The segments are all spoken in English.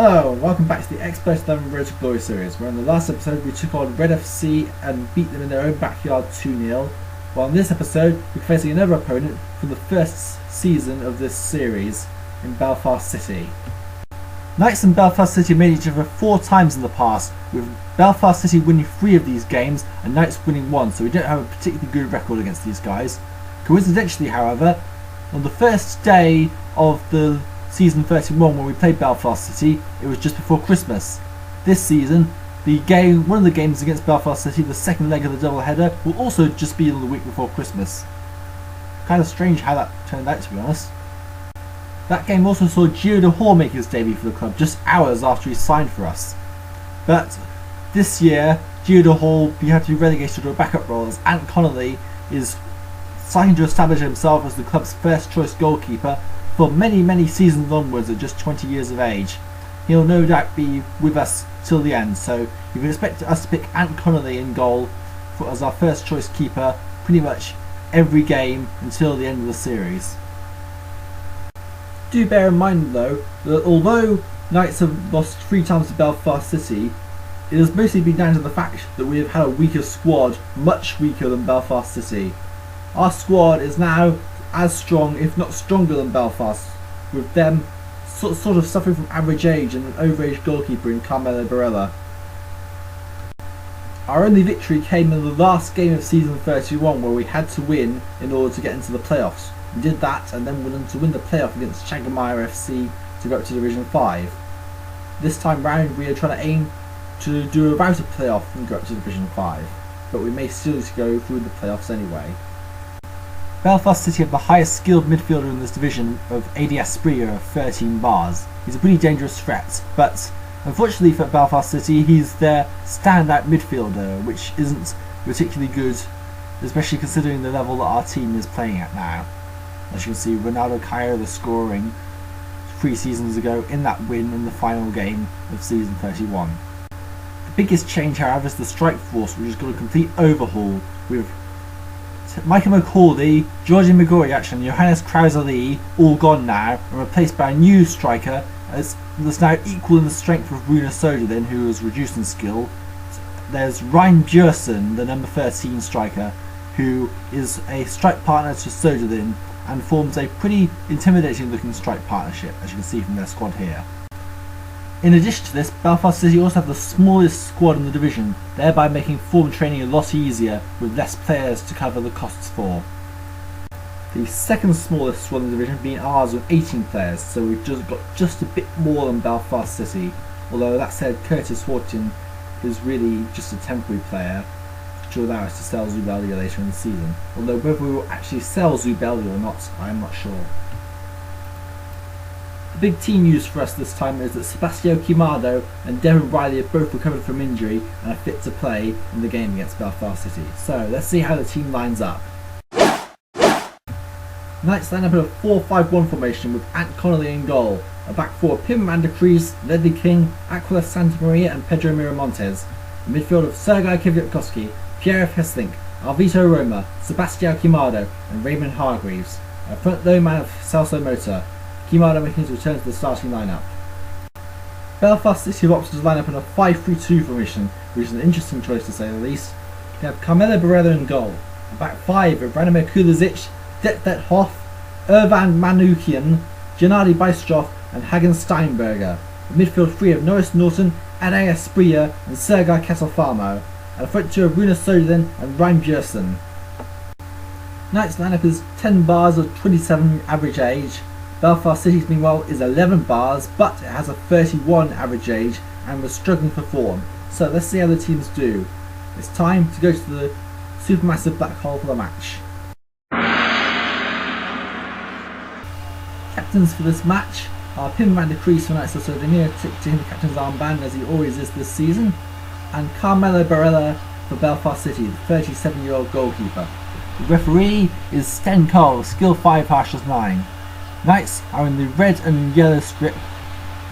Hello and welcome back to the Xpert 11 Road to Glory series, where in the last episode we took on Red FC and beat them in their own backyard 2-0, while in this episode we're facing another opponent from the first season of this series in Belfast City. Knights and Belfast City made each other 4 times in the past, with Belfast City winning 3 of these games and Knights winning 1, so we don't have a particularly good record against these guys. Coincidentally, however, on the first day of the Season 31 when we played Belfast City, it was just before Christmas. This season, one of the games against Belfast City, the second leg of the double header, will also just be on the week before Christmas. Kind of strange how that turned out, to be honest. That game also saw Geo Dihor make his debut for the club just hours after he signed for us. But this year, Geo Dihor will have to be relegated to a backup role as Ant Connolly is starting to establish himself as the club's first choice goalkeeper for many seasons onwards at just 20 years of age. He'll no doubt be with us till the end, so you can expect us to pick Ant Connolly in goal as our first choice keeper pretty much every game until the end of the series. Do bear in mind though that although Knights have lost 3 times to Belfast City, it has mostly been down to the fact that we have had a weaker squad, much weaker than Belfast City. Our squad is now as strong, if not stronger than Belfast, with them sort of suffering from average age and an overage goalkeeper in Carmelo Barella. Our only victory came in the last game of season 31 where we had to win in order to get into the playoffs. We did that and then went on to win the playoff against Cydonia F.C. to go up to Division 5. This time round we are trying to aim to do about a playoff and go up to Division 5, but we may still go through the playoffs anyway. Belfast City have the highest skilled midfielder in this division of ADS Spreer of 13 bars. He's a pretty dangerous threat, but unfortunately for Belfast City he's their standout midfielder, which isn't particularly good, especially considering the level that our team is playing at now. As you can see, Ronaldo Caio scoring 3 seasons ago in that win in the final game of season 31. The biggest change however is the strike force, which has got a complete overhaul with Michael McCauley, Georgi Migoriach and Johannes Krause-Lee all gone now and replaced by a new striker that's now equal in the strength of Rune Söderlin, who has reduced in skill. There's Ryan Björsen, the number 13 striker, who is a strike partner to Söderlin and forms a pretty intimidating looking strike partnership, as you can see from their squad here. In addition to this, Belfast City also have the smallest squad in the division, thereby making form training a lot easier with less players to cover the costs for. The second smallest squad in the division being ours with 18 players, so we've just a bit more than Belfast City, although that said Curtis Horton is really just a temporary player to allow us to sell Zubeldia later in the season, although whether we will actually sell Zubeldia or not, I am not sure. The big team news for us this time is that Sebastião Quimado and Devin Reilly have both recovered from injury and are fit to play in the game against Belfast City. So let's see how the team lines up. Knights line up in a 4-5-1 formation with Ant Connolly in goal, a back 4 Pim and Kruis, Ledley King, Aquila Santa Maria and Pedro Miramontes, a midfield of Sergei Kivyatkowski, Pierre Of Hesslink, Alvito Roma, Sebastião Quimado and Raymond Hargreaves, a front low man of Celso Mota, Quimado making his return to the starting lineup. Belfast City have opted to line up in a 5-3-2 formation, which is an interesting choice to say the least. You have Carmelo Barella in goal, a back 5 of Branimir Kulizic, Detvet Hoff, Irvan Manukian, Gennady Bystrov and Hagen Steinberger, a midfield 3 of Norris Norton, Anaïs Spreer and Sergei Kesselfarmo, and a front 2 of Rune Söderlin and Ryan Björsen. Knights lineup is 10 bars of 27 average age. Belfast City's meanwhile is 11 bars, but it has a 31 average age and was struggling for form. So let's see how the teams do. It's time to go to the supermassive black hole for the match. Captains for this match are Pim van der Kruis for Knights of Cydonia, ticked to him the captain's armband as he always is this season, and Carmelo Barella for Belfast City, the 37-year-old goalkeeper. The referee is Sten Cole, skill 5 harshness 9. Knights are in the red and yellow strip,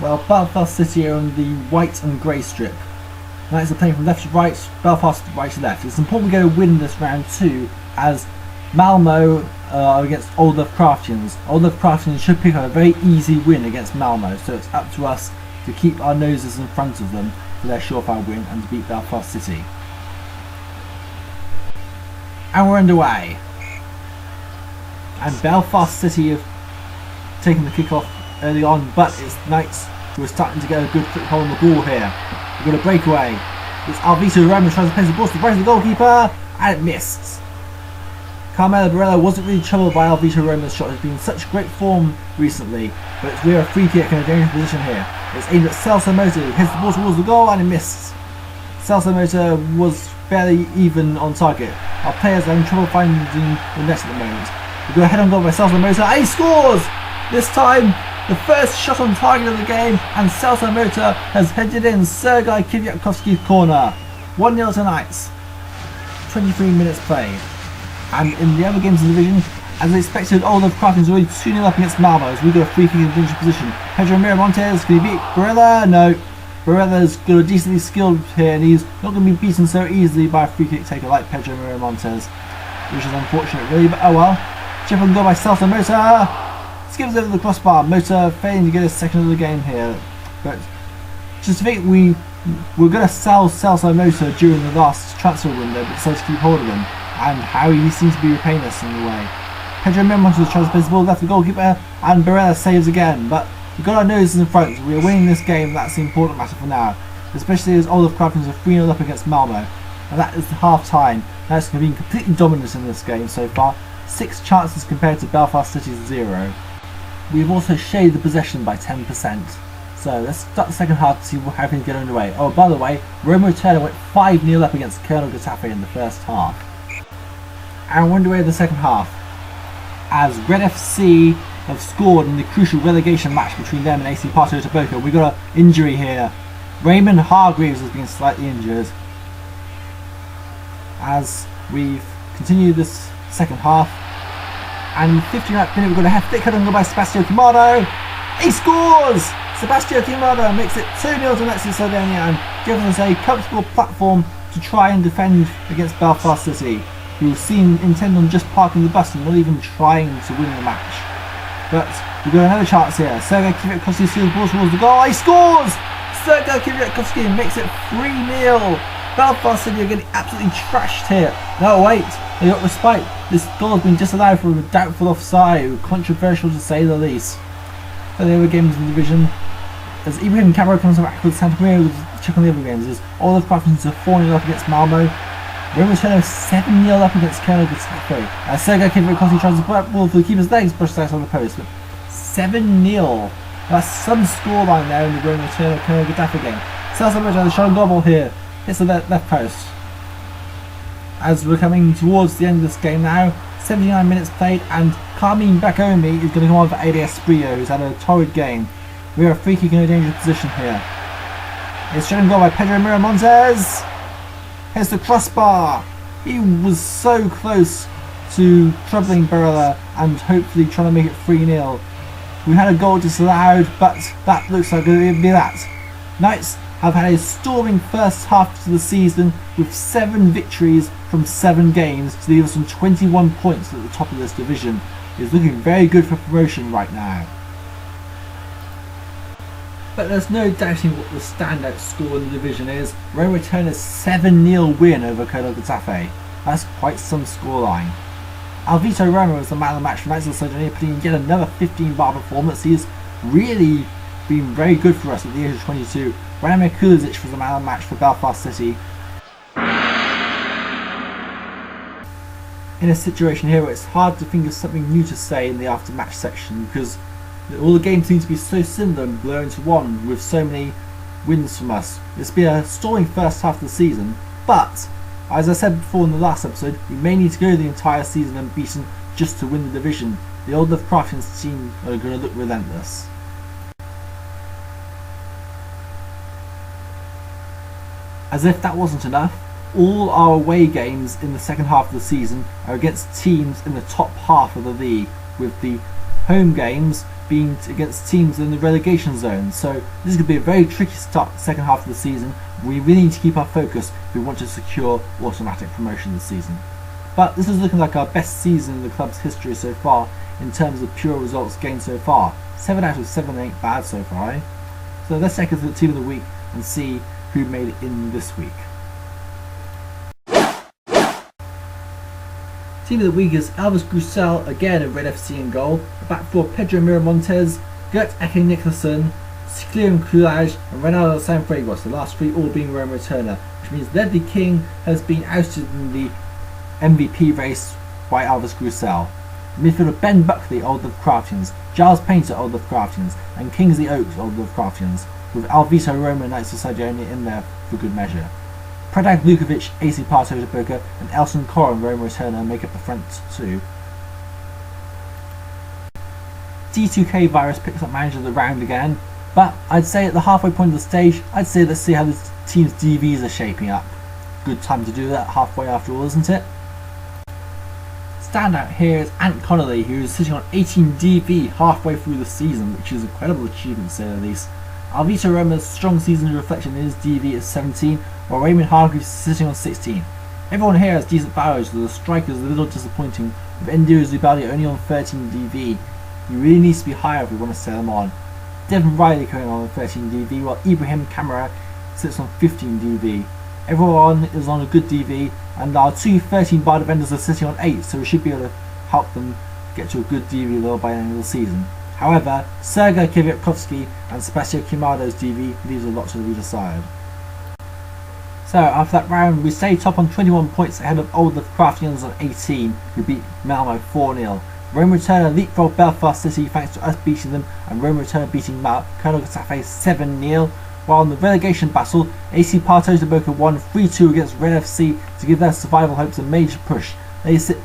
while Belfast City are on the white and grey strip. Knights are playing from left to right, Belfast right to left. It's important we get a win this round too, as Malmo against Old Love Craftians. Old Love Craftians should pick up a very easy win against Malmo, so it's up to us to keep our noses in front of them for their surefire win and to beat Belfast City. And we're underway. And Belfast City have taken the kick-off early on, but it's Knights who are starting to get a good foothold on the ball here. We've got a breakaway. It's Alvito Roma trying to place the ball to the right of the goalkeeper, and it missed. Carmelo Barella wasn't really troubled by Alvito Roma's shot. He's been in such great form recently, but we're a free kick in a dangerous position here. It's aimed at Celso Mota, who hits the ball towards the goal, and it missed. Celso Mota was fairly even on target. Our players are having trouble finding the net at the moment. We go ahead on goal by Celso Mota, and he scores! This time, the first shot on target of the game, and Celso Mota has headed in Sergei Kvyatkovsky's corner. 1-0 to Knights. 23 minutes played. And in the other games of the division, as expected, Olaf Kraken's already 2-0 up against Malmo as we got a free kick in a dangerous position. Pedro Miramontes, can he beat Barella? No. Barella's got a decently skilled here, and he's not going to be beaten so easily by a free kick taker like Pedro Miramontes, which is unfortunate really, but oh well. Chip on goal by Celso Mota. Skips over the crossbar. Mota failing to get a second of the game here, but just to think we were going to sell Celso Mota during the last transfer window, but decided to keep hold of him, and how he seems to be repaying us in the way. Pedro Miramontes tries to place the ball left the goalkeeper, and Barella saves again, but we've got our noses in front. We are winning this game. That's the important matter for now, especially as Olaf Kraken's are 3-0 up against Malmo, and that is the half time. That's been completely dominant in this game so far. 6 chances compared to Belfast City's 0. We've also shaved the possession by 10%. So let's start the second half to see how things get underway. Oh, by the way, Roma Turner went 5-0 up against Colonel Getafe in the first half. And we're underway in the second half, as Red FC have scored in the crucial relegation match between them and AC Pato de Boca. We've got an injury here. Raymond Hargreaves has been slightly injured. As we've continued this second half, and in the 59th minute we've got a hefty cut on goal by Sebastião Quimado. He scores! Sebastião Quimado makes it 2-0 to Metsi Cydonia and gives us a comfortable platform to try and defend against Belfast City, who seem intent on just parking the bus and not even trying to win the match. But we've got another chance here. Sergei Kvyatkovsky steals the ball towards the goal. He scores! Sergei Kvyatkovsky makes it 3-0. Belfast City are getting absolutely trashed here. No, wait, they got respite. This goal has been disallowed for a doubtful offside, controversial to say the least. For the other games in the division, as Ibrahim Qamara comes back with Santa Maria, with check on the other games, as Olaf Kraken's are 4-0 up against Malmo. Roma Turner 7-0 up against Colonel Getafe. Sergei Kvyatkovsky tries to put up the ball for the keeper's legs, pushed out on the post, but 7-0. That's some scoreline there in the Roma Turner Colonel Getafe game. Celso Mota has a shot on goal here. Hits the left post. As we're coming towards the end of this game now, 79 minutes played, and Carmine Bakomi is going to come on for ADS Sprio, who's had a torrid game. We are a free kick in a dangerous position here. It's shot on goal by Pedro Miramontes. Here's the crossbar. He was so close to troubling Barella and hopefully trying to make it 3-0. We had a goal disallowed, but that looks like it would be that. Knights have had a storming first half to the season with 7 victories from 7 games to leave us on 21 points at the top of this division. It's looking very good for promotion right now. But there's no doubting what the standout score in the division is. Roma Turner's 7-0 win over Colonel Getafe. That's quite some scoreline. Alvito Roma was the man of the match for Knights of Cydonia, putting in yet another 15-bar performance. He's really been very good for us at the age of 22. Radomir Kulisic was the man of the match for Belfast City. In a situation here where it's hard to think of something new to say in the after-match section, because all the games seem to be so similar and blur into one with so many wins from us. It's been a storming first half of the season, but as I said before in the last episode, we may need to go the entire season unbeaten just to win the division. The Old Love Crafton's team are going to look relentless. As if that wasn't enough, all our away games in the second half of the season are against teams in the top half of the league, with the home games being against teams in the relegation zone. So this is going to be a very tricky start to the second half of the season. We really need to keep our focus if we want to secure automatic promotion this season. But this is looking like our best season in the club's history so far in terms of pure results gained so far. 7 out of 7 ain't bad so far, eh? So let's take a look at the team of the week and see who made it in this week. Team of the week is Elvis Grusel, again in Red FC in goal. The back four: Pedro Miramontes, Gert Eke Nicholson, Clearing Kruis and Ronaldo Sanfregos, the last three all being Roma returner, which means Ledley King has been ousted in the MVP race by Elvis Grusel. Midfielder Ben Buckley, Old Love Craftians, Giles Painter, Old Love Craftians, and Kingsley Oaks, Old Love Craftians, with Alvito Roma, Knights of Cydonia in there for good measure. Predrag Lukovic, AC Parto Boca, and Elson Corin, Roma returner, make up the front two. D2K Virus picks up manager of the round again, but I'd say at the halfway point of the stage, I'd say let's see how the team's DVs are shaping up. Good time to do that halfway after all, isn't it? Standout here is Ant Connolly, who is sitting on 18 DV halfway through the season, which is a credible achievement to say the least. Alvito Roma's strong season reflection in his DV is 17, while Raymond Hargreaves is sitting on 16. Everyone here has decent values, though the striker is a little disappointing, with Enduro Zubaldi only on 13 DV. He really needs to be higher if we want to sell him on. Devin Reilly coming on 13 DV, while Ibrahim Qamara sits on 15 DV. Everyone is on a good DV, and our two 13 bar defenders are sitting on 8, so we should be able to help them get to a good DV level by the end of the season. However, Sergei Kvyatkovsky and Sebastian Kimado's DV leaves a lot to be desired. So after that round, we stay top on 21 points ahead of Old Love Craftians on 18, who beat Malmo 4-0. Roma returner leapfrogged Belfast City thanks to us beating them, and Roma returner beating Colonel Getafe 7-0. While in the relegation battle, AC Parto Boca won 3-2 against Red FC to give their survival hopes a major push. They sit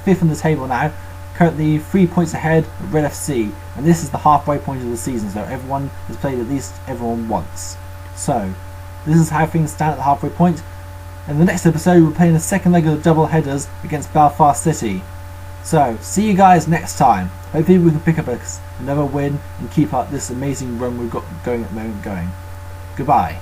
5th on the table now, currently 3 points ahead of Red FC, and this is the halfway point of the season, so everyone has played at least everyone once. So, this is how things stand at the halfway point. In the next episode, we're playing the second leg of the double headers against Belfast City. So, see you guys next time. Hopefully we can pick up another win and keep up this amazing run we've got going at the moment going. Goodbye.